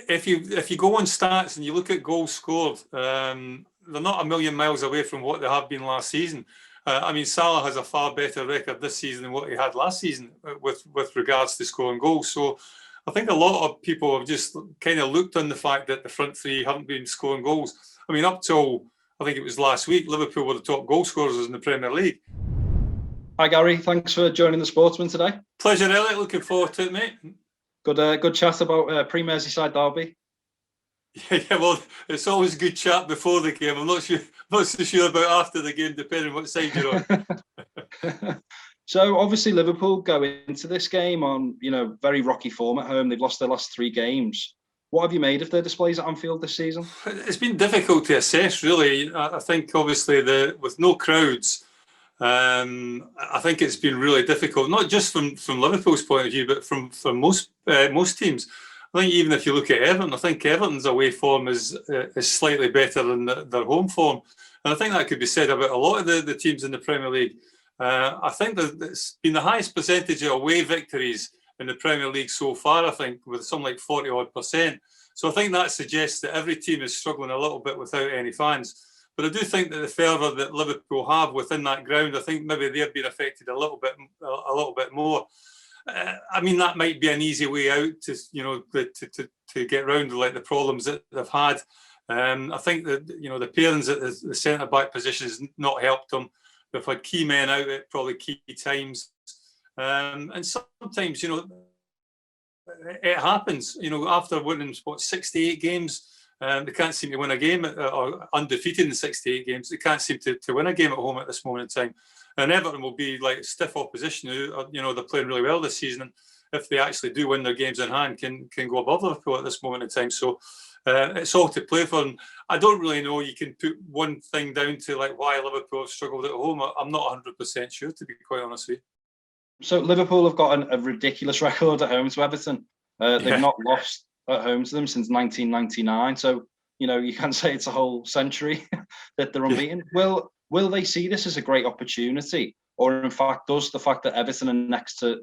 if you go on stats and you look at goals scored, they're not a million miles away from what they have been last season. I mean, Salah has a far better record this season than what he had last season with regards to scoring goals. So I think a lot of people have just kind of looked on the fact that the front three haven't been scoring goals. I mean, up till I think it was last week, Liverpool were the top goal scorers in the Premier League. Hi, Gary. Thanks for joining the Sportsman today. Pleasure, Elliott. Looking forward to it, mate. Good chat about pre-Merseyside Derby. Yeah, well, it's always good chat before the game. I'm not so sure about after the game, depending on what side you're on. So obviously Liverpool go into this game on, very rocky form at home. They've lost their last 3 games. What have you made of their displays at Anfield this season? It's been difficult to assess, really. I think obviously with no crowds, I think it's been really difficult, not just from Liverpool's point of view, but from most teams. I think even if you look at Everton, I think Everton's away form is slightly better than their home form. And I think that could be said about a lot of the teams in the Premier League. I think that it's been the highest percentage of away victories in the Premier League so far, I think, with something like 40-odd%. So I think that suggests that every team is struggling a little bit without any fans. But I do think that the fervour that Liverpool have within that ground, I think maybe they've been affected a little bit more. I mean, that might be an easy way out to get round like the problems that they've had. I think that the pairings at the centre back position has not helped them. They've had key men out at probably key times, and sometimes it happens. After winning 68 games, they can't seem to win a game, or undefeated in 68 games. They can't seem to win a game at home at this moment in time. And Everton will be like stiff opposition. They're playing really well this season. And if they actually do win their games in hand, can go above Liverpool at this moment in time. So it's all to play for. And I don't really know. You can put one thing down to like why Liverpool have struggled at home. I'm not 100% sure, to be quite honest with you. So Liverpool have got a ridiculous record at home to Everton. They've not lost at home to them since 1999. So you can't say it's a whole century that they're unbeaten. Yeah. Will they see this as a great opportunity? Or in fact, does the fact that Everton are next to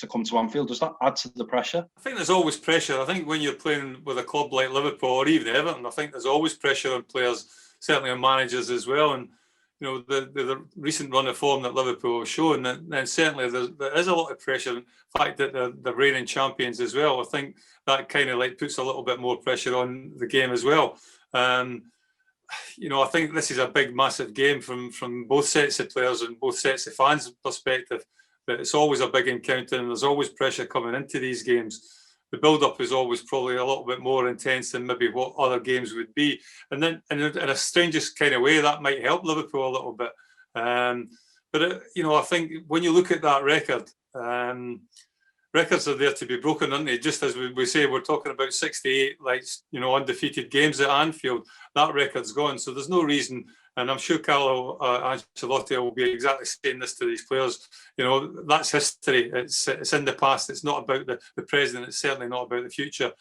come to Anfield, does that add to the pressure? I think there's always pressure. I think when you're playing with a club like Liverpool or even Everton, I think there's always pressure on players, certainly on managers as well. And, the recent run of form that Liverpool have shown, then certainly there is a lot of pressure. In fact, that they're reigning champions as well. I think that kind of like puts a little bit more pressure on the game as well. I think this is a big, massive game from both sets of players and both sets of fans' perspective. That it's always a big encounter and there's always pressure coming into these games. The build-up is always probably a little bit more intense than maybe what other games would be. And then in a strangest kind of way, that might help Liverpool a little bit. But I think when you look at that record, records are there to be broken, aren't they? Just as we say, we're talking about 68 undefeated games at Anfield. That record's gone, so there's no reason. And I'm sure Carlo Ancelotti will be exactly saying this to these players. That's history. It's in the past. It's not about the present. It's certainly not about the future.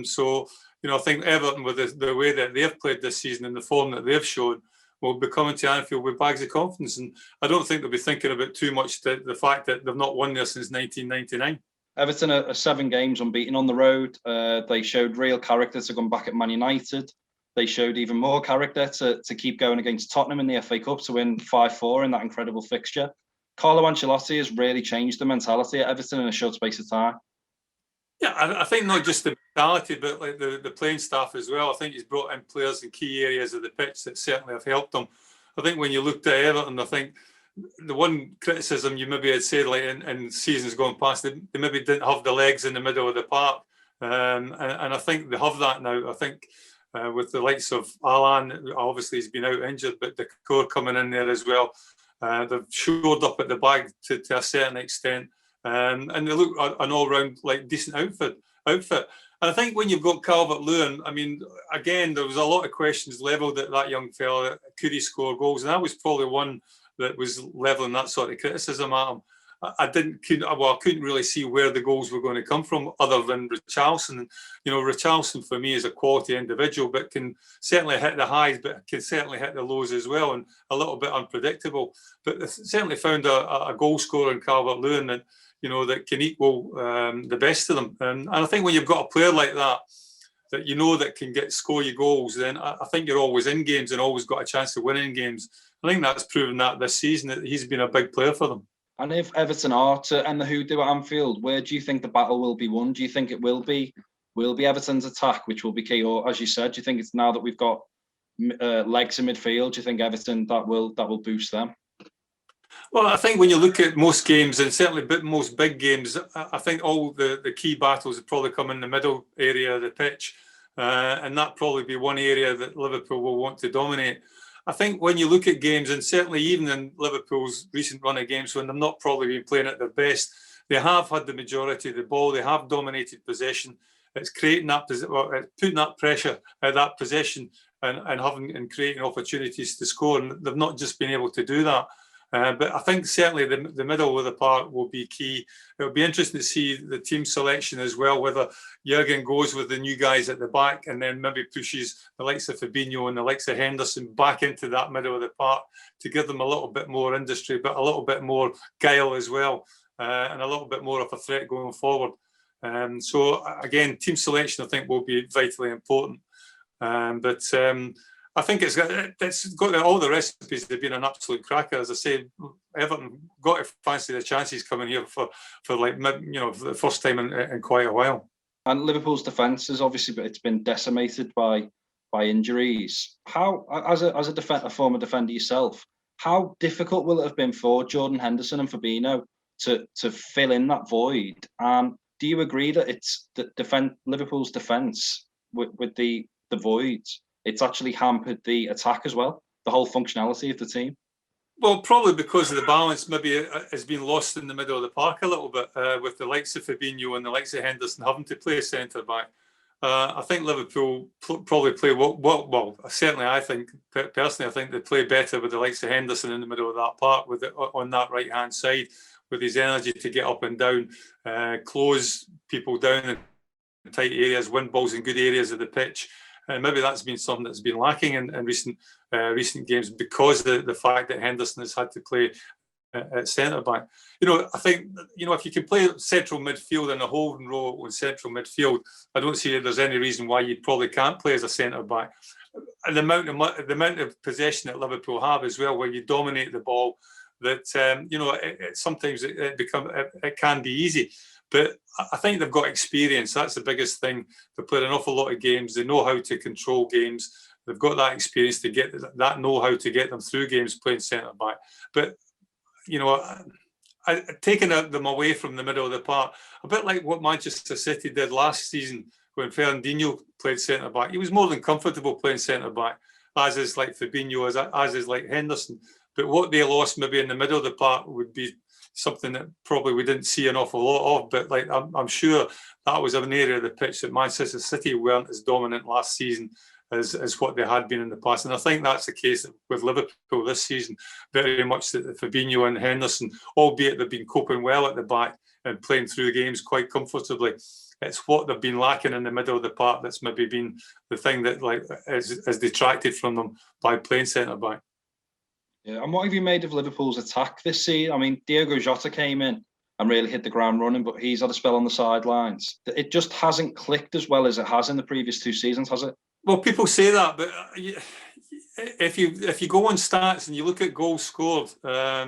So I think Everton, with the way that they've played this season and the form that they've shown, will be coming to Anfield with bags of confidence. And I don't think they'll be thinking about too much the fact that they've not won there since 1999. Everton are 7 games unbeaten on the road. They showed real character to come back at Man United. They showed even more character to keep going against Tottenham in the FA Cup to win 5-4 in that incredible fixture. Carlo Ancelotti has really changed the mentality at Everton in a short space of time. Yeah, I think not just the mentality, but like the playing staff as well. I think he's brought in players in key areas of the pitch that certainly have helped them. I think when you looked at Everton, I think the one criticism you maybe had said like in seasons gone past, they maybe didn't have the legs in the middle of the park. And I think they have that now. I think with the likes of Alan, obviously he's been out injured, but the core coming in there as well. They've shored up at the back to a certain extent. And they look an all-round like decent outfit. And I think when you've got Calvert-Lewin, I mean, again, there was a lot of questions levelled at that young fella. Could he score goals? And that was probably one that was levelling that sort of criticism at him. I couldn't really see where the goals were going to come from other than Richarlison. Richarlison for me is a quality individual, but can certainly hit the highs, but can certainly hit the lows as well, and a little bit unpredictable. But they certainly found a goal scorer in Calvert-Lewin that can equal the best of them. And I think when you've got a player like that, that you know that can score you goals, then I think you're always in games and always got a chance of winning games. I think that's proven that this season, that he's been a big player for them. And if Everton are to end the hoodoo at Anfield, where do you think the battle will be won? Do you think it will be Everton's attack, which will be key, or as you said, do you think it's now that we've got legs in midfield, do you think Everton that will boost them? Well, I think when you look at most games, and certainly most big games, I think all the key battles would probably come in the middle area of the pitch, and that probably be one area that Liverpool will want to dominate. I think when you look at games, and certainly even in Liverpool's recent run of games when they've not probably been playing at their best, they have had the majority of the ball, they have dominated possession. It's creating that, putting that pressure at that possession and creating opportunities to score, and they've not just been able to do that. But I think certainly the middle of the park will be key. It'll be interesting to see the team selection as well, whether Jurgen goes with the new guys at the back and then maybe pushes the likes of Fabinho and the likes of Henderson back into that middle of the park to give them a little bit more industry, but a little bit more guile as well, and a little bit more of a threat going forward. So again, team selection I think will be vitally important. But I think it's got all the recipes. They've been an absolute cracker. As I say, Everton got to fancy the chances coming here for like, for the first time in quite a while. And Liverpool's defence is obviously, but it's been decimated by injuries. How, as a former defender yourself, how difficult will it have been for Jordan Henderson and Fabinho to fill in that void? Do you agree that it's Liverpool's defence with the voids? It's actually hampered the attack as well, the whole functionality of the team? Well, probably because of the balance maybe has been lost in the middle of the park a little bit, with the likes of Fabinho and the likes of Henderson having to play centre-back. I think Liverpool probably play well, certainly I think, personally, I think they play better with the likes of Henderson in the middle of that park, with it on that right-hand side, with his energy to get up and down, close people down in tight areas, win balls in good areas of the pitch. And maybe that's been something that's been lacking in recent games because of the fact that Henderson has had to play at centre-back. I think, if you can play central midfield and a holding role in central midfield, I don't see that there's any reason why you probably can't play as a centre-back. And the amount of possession that Liverpool have as well, where you dominate the ball, that, sometimes it can be easy. But I think they've got experience. That's the biggest thing. They've played an awful lot of games. They know how to control games. They've got that experience to get that know-how to get them through games playing centre-back. But, taking them away from the middle of the park, a bit like what Manchester City did last season when Fernandinho played centre-back. He was more than comfortable playing centre-back, as is like Fabinho, as is like Henderson. But what they lost maybe in the middle of the park would be something that probably we didn't see an awful lot of, but like I'm sure that was an area of the pitch that Manchester City weren't as dominant last season as what they had been in the past. And I think that's the case with Liverpool this season, very much that Fabinho and Henderson, albeit they've been coping well at the back and playing through games quite comfortably. It's what they've been lacking in the middle of the park that's maybe been the thing that has detracted from them by playing centre-back. Yeah, and what have you made of Liverpool's attack this season? I mean, Diogo Jota came in and really hit the ground running, but he's had a spell on the sidelines. It just hasn't clicked as well as it has in the previous 2 seasons, has it? Well, people say that, but if you go on stats and you look at goals scored, they're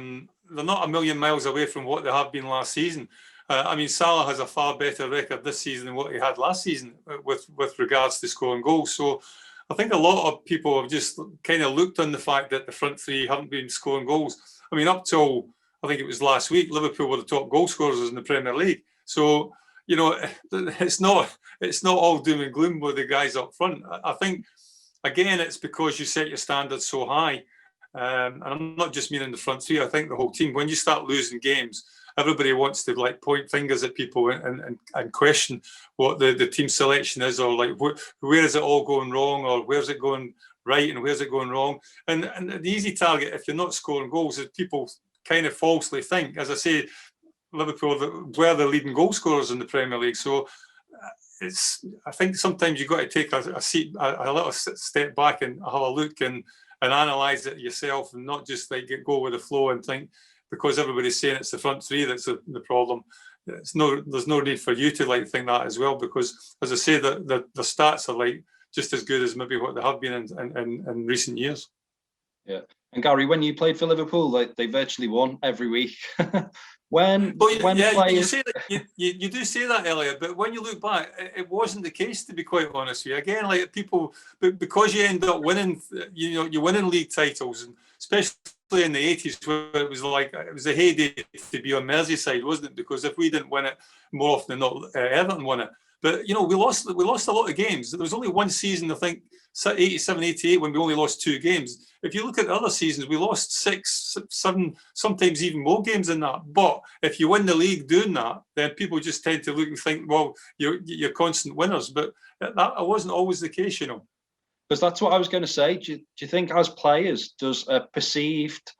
not a million miles away from what they have been last season. Salah has a far better record this season than what he had last season with regards to scoring goals. So I think a lot of people have just kind of looked on the fact that the front three haven't been scoring goals. I mean, up till I think it was last week, Liverpool were the top goal scorers in the Premier League. So, it's not all doom and gloom with the guys up front. I think, again, it's because you set your standards so high. And I'm not just meaning the front three. I think the whole team, when you start losing games, everybody wants to point fingers at people and question what the team selection is, or where is it all going wrong, or where's it going right and where's it going wrong. And the easy target, if you're not scoring goals, is people kind of falsely think, as I say, Liverpool were the leading goal scorers in the Premier League. So I think sometimes you've got to take a little step back and have a look and analyse it yourself, and not just go with the flow and think because everybody's saying it's the front three that's the problem. there's no need for you to like think that as well, because as I say, the stats are like just as good as maybe what they have been in recent years. Yeah. And Gary, when you played for Liverpool, like they virtually won every week. when players... you say that, you do say that, Elliott, but when you look back, it wasn't the case, to be quite honest with you. Again, like people, because you end up winning, you're winning league titles, and especially in the 80s, where it was a heyday to be on Merseyside, wasn't it? Because if we didn't win it, more often than not, Everton won it. But we lost a lot of games. There was only one season, I think, 87, 88, when we only lost 2 games. If you look at the other seasons, we lost 6, 7, sometimes even more games than that. But if you win the league doing that, then people just tend to look and think, well, you're constant winners. But that wasn't always the case, Because that's what I was going to say. Do you think, as players, does a perceived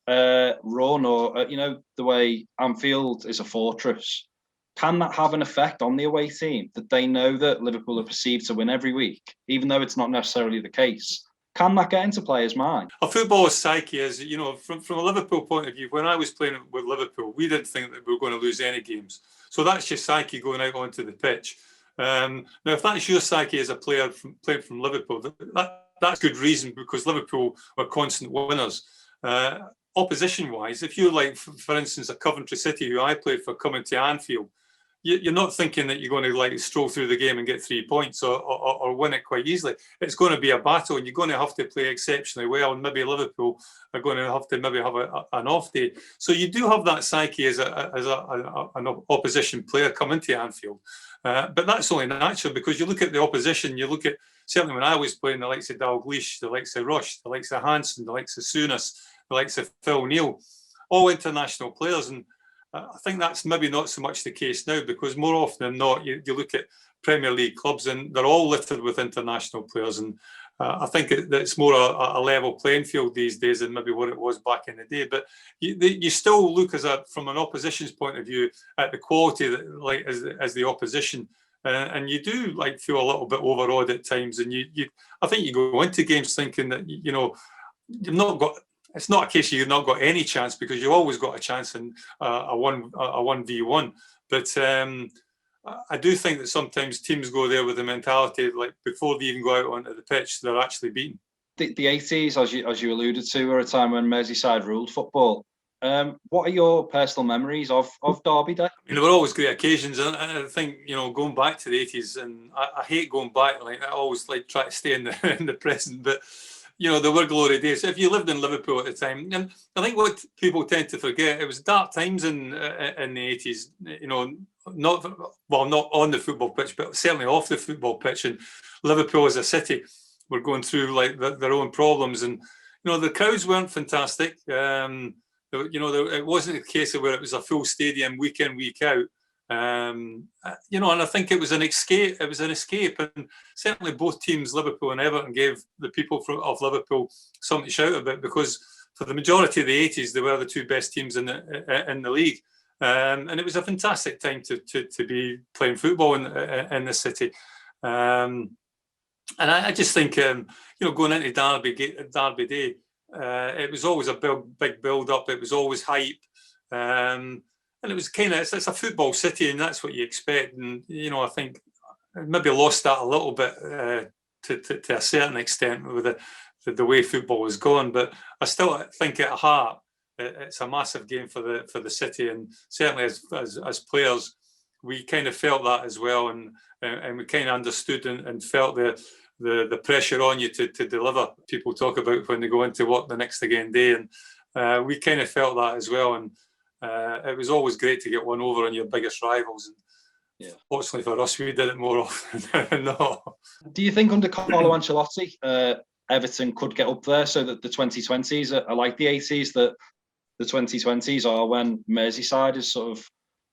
run, or the way Anfield is a fortress, can that have an effect on the away team, that they know that Liverpool are perceived to win every week, even though it's not necessarily the case? Can that get into players' mind? A footballer's psyche is, from a Liverpool point of view, when I was playing with Liverpool, we didn't think that we were going to lose any games. So that's your psyche going out onto the pitch. Now, if that's your psyche as a player playing from Liverpool, that's good reason, because Liverpool were constant winners. Opposition-wise, if you're like, for instance, a Coventry City, who I played for, coming to Anfield, you're not thinking that you're going to like stroll through the game and get 3 points or win it quite easily. It's going to be a battle, and you're going to have to play exceptionally well. And maybe Liverpool are going to have an off day. So you do have that psyche as an opposition player coming to Anfield. But that's only natural, because you look at the opposition. You look at, certainly when I was playing, the likes of Dalglish, the likes of Rush, the likes of Hansen, the likes of Souness, the likes of Phil Neal, all international players. And I think that's maybe not so much the case now, because more often than not, you look at Premier League clubs and they're all littered with international players. And I think it's more a level playing field these days than maybe what it was back in the day. But you still look from an opposition's point of view at the quality that, as the opposition. And you do feel a little bit overawed at times. And I think you go into games thinking that, you've not got... It's not a case you've not got any chance, because you've always got a chance in a 1v1. But I do think that sometimes teams go there with the mentality, like, before they even go out onto the pitch, they're actually beaten. The 80s, as you alluded to, were a time when Merseyside ruled football. What are your personal memories of Derby Day? There were always great occasions, and I think, going back to the 80s, and I hate going back. I always try to stay in the present, but there were glory days. If you lived in Liverpool at the time, and I think what people tend to forget, it was dark times in the 80s. Not on the football pitch, but certainly off the football pitch. And Liverpool as a city were going through their own problems, and the crowds weren't fantastic. It wasn't a case of where it was a full stadium week in, week out. And I think it was an escape. It was an escape, and certainly both teams, Liverpool and Everton, gave the people of Liverpool something to shout about, because for the majority of the 80s, they were the 2 best teams in the league, and it was a fantastic time to be playing football in the city. And I just think, going into Derby Day, it was always a big build up. It was always hype. And it was it's a football city, and that's what you expect. And, I think maybe lost that a little bit to a certain extent with the way football was going. But I still think at heart, it's a massive game for the city. And certainly as players, we kind of felt that as well. And we kind of understood and felt the pressure on you to deliver. People talk about when they go into work the next again day. And we kind of felt that as well. And it was always great to get one over on your biggest rivals. And fortunately for us, we did it more often than not. Do you think under Carlo Ancelotti, Everton could get up there, so that the 2020s are like the 80s, that the 2020s are when Merseyside is sort of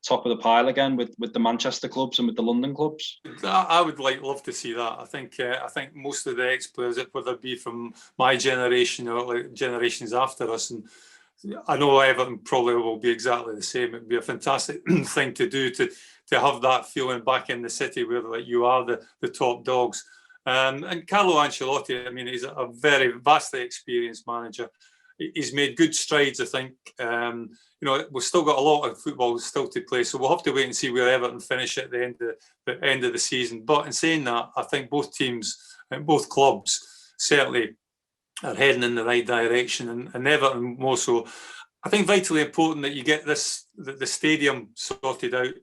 top of the pile again with the Manchester clubs and with the London clubs? I would love to see that. I think most of the ex-players, whether it be from my generation or generations after us, and I know Everton probably will be exactly the same. It'd be a fantastic thing to do, to have that feeling back in the city where you are the top dogs. And Carlo Ancelotti, he's a very vastly experienced manager. he's made good strides, I think. You know, we've still got a lot of football still to play, so we'll have to wait and see where Everton finish at the end of the season. But in saying that, I think both teams and both clubs certainly are heading in the right direction, and Everton more so. I think vitally important that you get the stadium sorted out,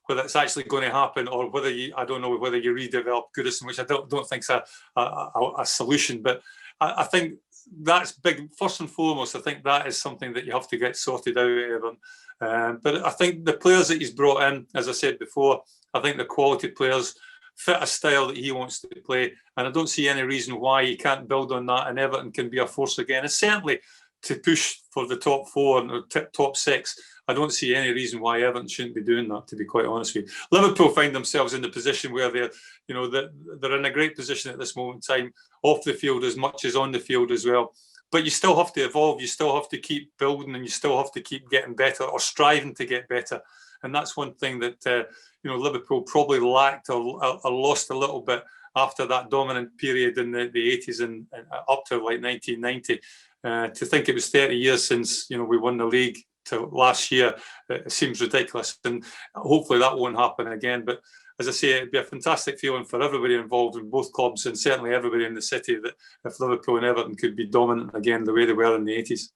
whether it's actually going to happen or whether I don't know whether you redevelop Goodison, which I don't think is a solution. But I think that's big. First and foremost, I think that is something that you have to get sorted out, Everton. But I think the players that he's brought in, as I said before, I think the quality players fit a style that he wants to play, and I don't see any reason why he can't build on that and Everton can be a force again. And certainly to push for the top four or top six, I don't see any reason why Everton shouldn't be doing that, to be quite honest with you. Liverpool find themselves in the position where they're in a great position at this moment in time, off the field as much as on the field as well. But you still have to evolve, you still have to keep building, and you still have to keep getting better or striving to get better. And that's one thing that Liverpool probably lacked or lost a little bit after that dominant period in the 80s and up to like 1990. To think it was 30 years since we won the league to last year, it seems ridiculous, and hopefully that won't happen again. But as I say, it'd be a fantastic feeling for everybody involved in both clubs, and certainly everybody in the city, that if Liverpool and Everton could be dominant again the way they were in the 80s.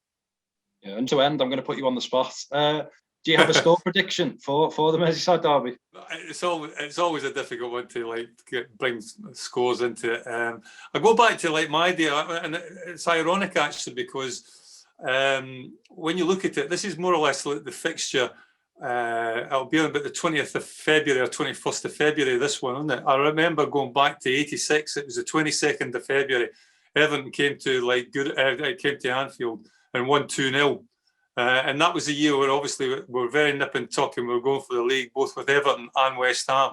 Yeah, and to end, I'm going to put you on the spot. Do you have a score prediction for the Merseyside Derby? It's always a difficult one to bring scores into it. I go back to my day, and it's ironic actually, because when you look at it, this is more or less like the fixture. It'll be on about the 20th of February or 21st of February, this one, isn't it? I remember going back to 86, it was the 22nd of February. Everton came to Anfield and won 2-0. And that was the year where obviously we were very nip and tuck and we were going for the league, both with Everton and West Ham.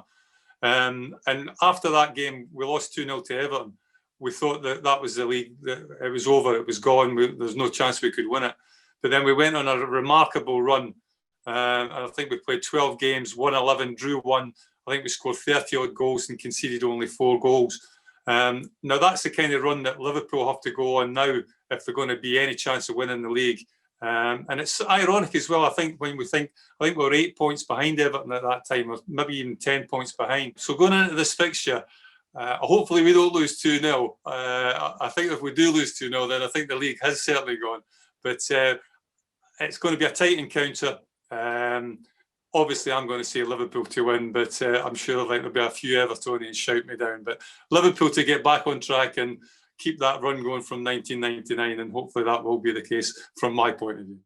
And after that game, we lost 2-0 to Everton. We thought that was the league, that it was over, it was gone, there's no chance we could win it. But then we went on a remarkable run. And I think we played 12 games, won 11, drew 1. I think we scored 30-odd goals and conceded only 4 goals. Now, that's the kind of run that Liverpool have to go on now if they're going to be any chance of winning the league. And it's ironic as well, I think, when I think we were 8 points behind Everton at that time, or maybe even 10 points behind. So going into this fixture, hopefully we don't lose 2-0. I think if we do lose 2-0, then I think the league has certainly gone. But it's going to be a tight encounter. Obviously, I'm going to say Liverpool to win, but I'm sure there'll be a few Evertonians shout me down. But Liverpool to get back on track and keep that run going from 1999, and hopefully that will be the case from my point of view.